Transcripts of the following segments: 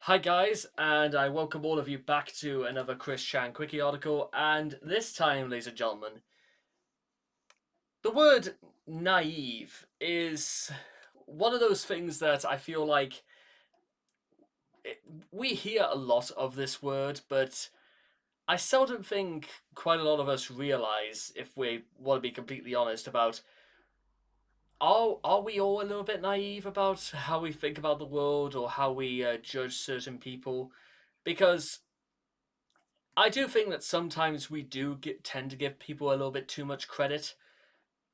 Hi guys, and I welcome all of you back to another Chris Chan Quickie article. And this time, ladies and gentlemen, the word naive is one of those things that I feel like it, we hear a lot of this word, but I seldom think quite a lot of us realize, if we want to be completely honest, about are we all a little bit naive about how we think about the world or how we judge certain people? Because I do think that sometimes we tend to give people a little bit too much credit.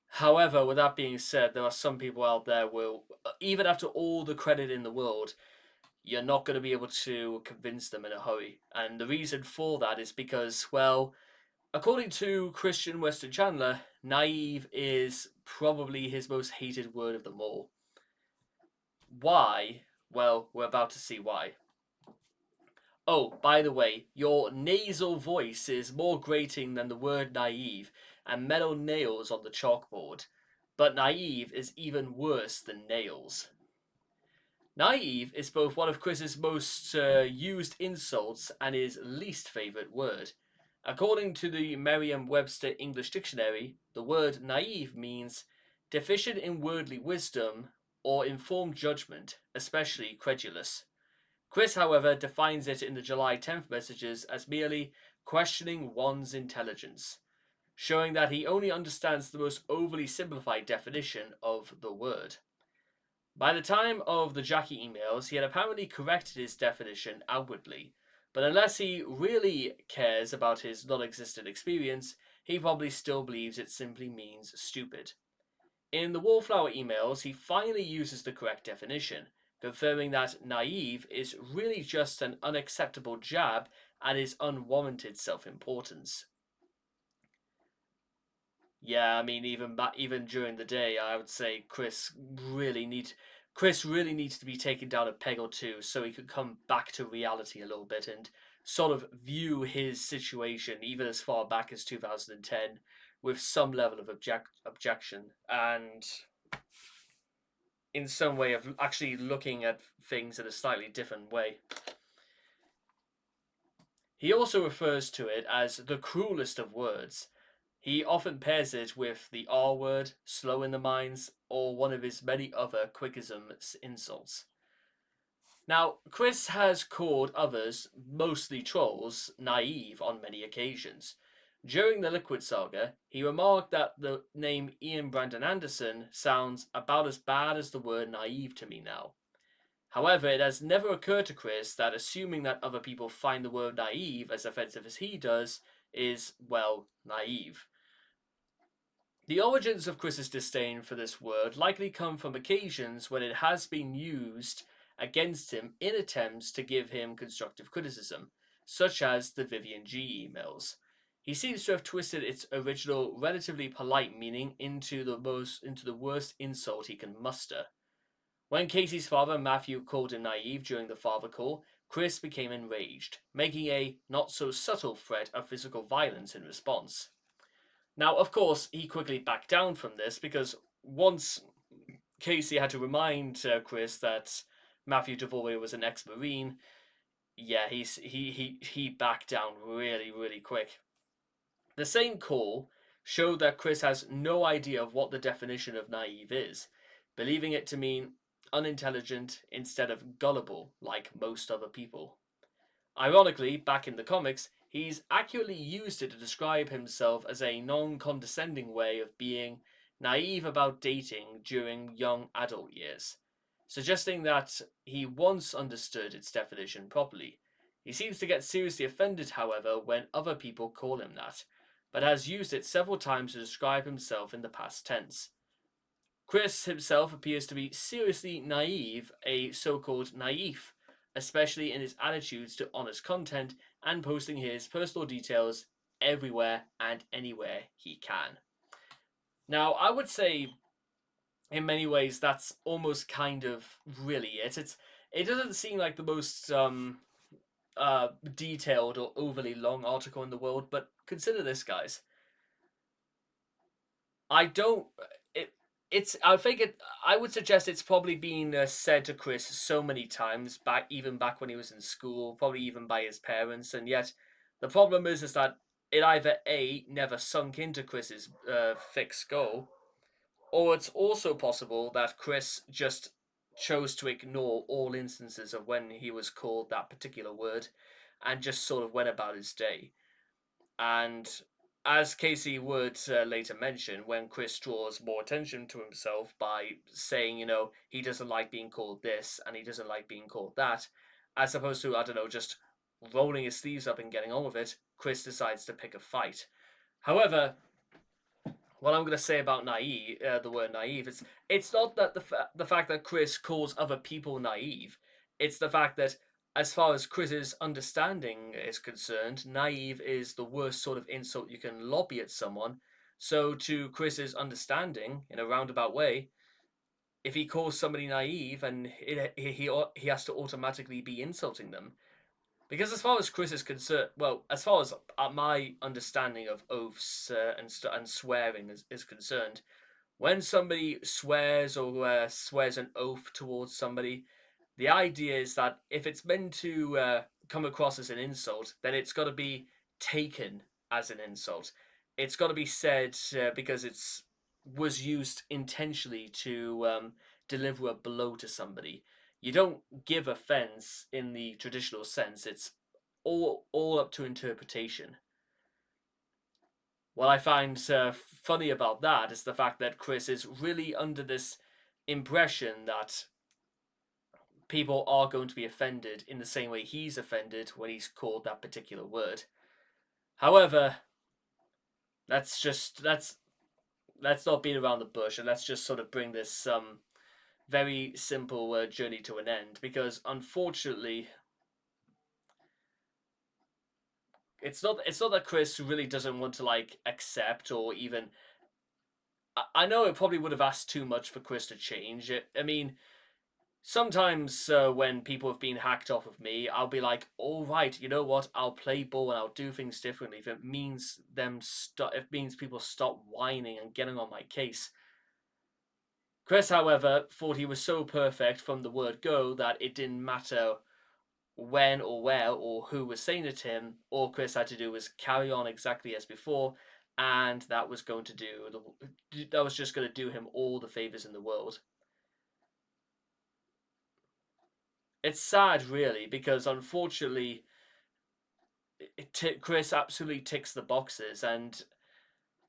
However, with that being said, there are some people out there who, even after all the credit in the world, you're not going to be able to convince them in a hurry. And the reason for that is because, well, according to Christian Weston Chandler, naive is probably his most hated word of them all. Why? Well, we're about to see why. Oh, by the way, your nasal voice is more grating than the word naive and metal nails on the chalkboard. But naive is even worse than nails. Naive is both one of Chris's most used insults and his least favourite word. According to the Merriam Webster English Dictionary, the word naive means deficient in worldly wisdom or informed judgment, especially credulous. Chris, however, defines it in the July 10th messages as merely questioning one's intelligence, showing that he only understands the most overly simplified definition of the word. By the time of the Jackie emails, he had apparently corrected his definition outwardly, but unless he really cares about his non existent experience, he probably still believes it simply means stupid. In the Wallflower emails, he finally uses the correct definition, confirming that naive is really just an unacceptable jab at his unwarranted self importance. Yeah, I mean, even during the day, I would say Chris really needs to be taken down a peg or two so he could come back to reality a little bit and sort of view his situation, even as far back as 2010, with some level of objection and in some way of actually looking at things in a slightly different way. He also refers to it as the cruelest of words. He often pairs it with the R word, slow in the minds, or one of his many other quickism insults. Now, Chris has called others, mostly trolls, naive on many occasions. During the Liquid saga, he remarked that the name Ian Brandon Anderson sounds about as bad as the word naive to me now. However, it has never occurred to Chris that assuming that other people find the word naive as offensive as he does is, well, naive. The origins of Chris's disdain for this word likely come from occasions when it has been used against him in attempts to give him constructive criticism, such as the Vivian G emails. He seems to have twisted its original relatively polite meaning into the worst insult he can muster. When Casey's father, Matthew, called him naive during the father call, Chris became enraged, making a not so subtle threat of physical violence in response. Now, of course, he quickly backed down from this because once Casey had to remind Chris that Matthew Devoy was an ex-marine, yeah, he backed down really quick. The same call showed that Chris has no idea of what the definition of naive is, believing it to mean unintelligent instead of gullible, like most other people. Ironically, back in the comics, he's accurately used it to describe himself as a non condescending way of being naive about dating during young adult years, suggesting that he once understood its definition properly. He seems to get seriously offended, however, when other people call him that, but has used it several times to describe himself in the past tense. Chris himself appears to be seriously naive, a so called naif, especially in his attitudes to honest content and posting his personal details everywhere and anywhere he can. Now, I would say in many ways that's almost kind of really it. It doesn't seem like the most detailed or overly long article in the world, but consider this, guys. I don't. It it's I think it I would suggest it's probably been said to Chris so many times back, even back when he was in school, probably even by his parents, and yet the problem is that it either A, never sunk into Chris's thick skull, or it's also possible that Chris just chose to ignore all instances of when he was called that particular word and just sort of went about his day. And as Casey would later mention, when Chris draws more attention to himself by saying, he doesn't like being called this and he doesn't like being called that, as opposed to, I don't know, just rolling his sleeves up and getting on with it, Chris decides to pick a fight. However, what I'm going to say about naive, the word naive, it's not that the fact that Chris calls other people naive. It's the fact that, as far as Chris's understanding is concerned, naive is the worst sort of insult you can lobby at someone. So, to Chris's understanding, in a roundabout way, if he calls somebody naive, and he has to automatically be insulting them. Because as far as Chris is concerned, well, as far as my understanding of oaths and swearing is concerned, when somebody swears or swears an oath towards somebody, the idea is that if it's meant to come across as an insult, then it's got to be taken as an insult. It's got to be said because it's was used intentionally to deliver a blow to somebody. You don't give offense in the traditional sense. It's all up to interpretation. What I find funny about that is the fact that Chris is really under this impression that people are going to be offended in the same way he's offended when he's called that particular word. However, let's not beat around the bush, and let's just sort of bring this very simple journey to an end, because unfortunately, it's not that Chris really doesn't want to like accept or even. I know it probably would have asked too much for Chris to change it. I mean, sometimes when people have been hacked off of me, I'll be like, all right, you know what? I'll play ball and I'll do things differently if it means It means people stop whining and getting on my case. Chris, however, thought he was so perfect from the word go that it didn't matter when or where or who was saying it to him. All Chris had to do was carry on exactly as before, and that was just going to do him all the favors in the world. It's sad, really, because unfortunately, Chris absolutely ticks the boxes, and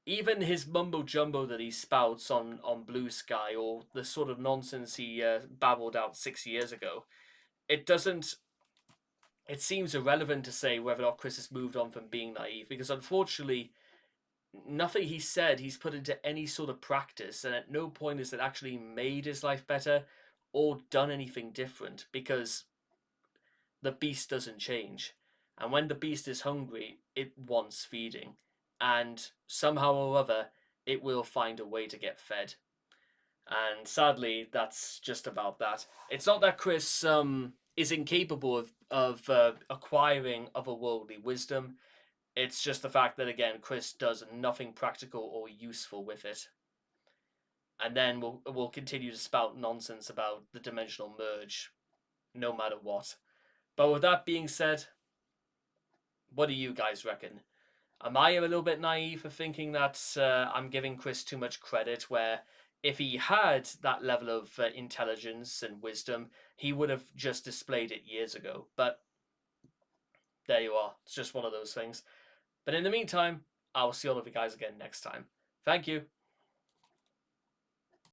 even his mumbo jumbo that he spouts on Blue Sky, or the sort of nonsense he babbled out 6 years ago, it doesn't. It seems irrelevant to say whether or not Chris has moved on from being naive, because unfortunately, nothing he said he's put into any sort of practice, and at no point has it actually made his life better or done anything different, because the beast doesn't change. And when the beast is hungry, it wants feeding. And somehow or other, it will find a way to get fed. And sadly, that's just about that. It's not that Chris is incapable of acquiring otherworldly wisdom. It's just the fact that, again, Chris does nothing practical or useful with it. And then we'll continue to spout nonsense about the dimensional merge, no matter what. But with that being said, what do you guys reckon? Am I a little bit naive for thinking that I'm giving Chris too much credit? Where if he had that level of intelligence and wisdom, he would have just displayed it years ago. But there you are. It's just one of those things. But in the meantime, I will see all of you guys again next time. Thank you.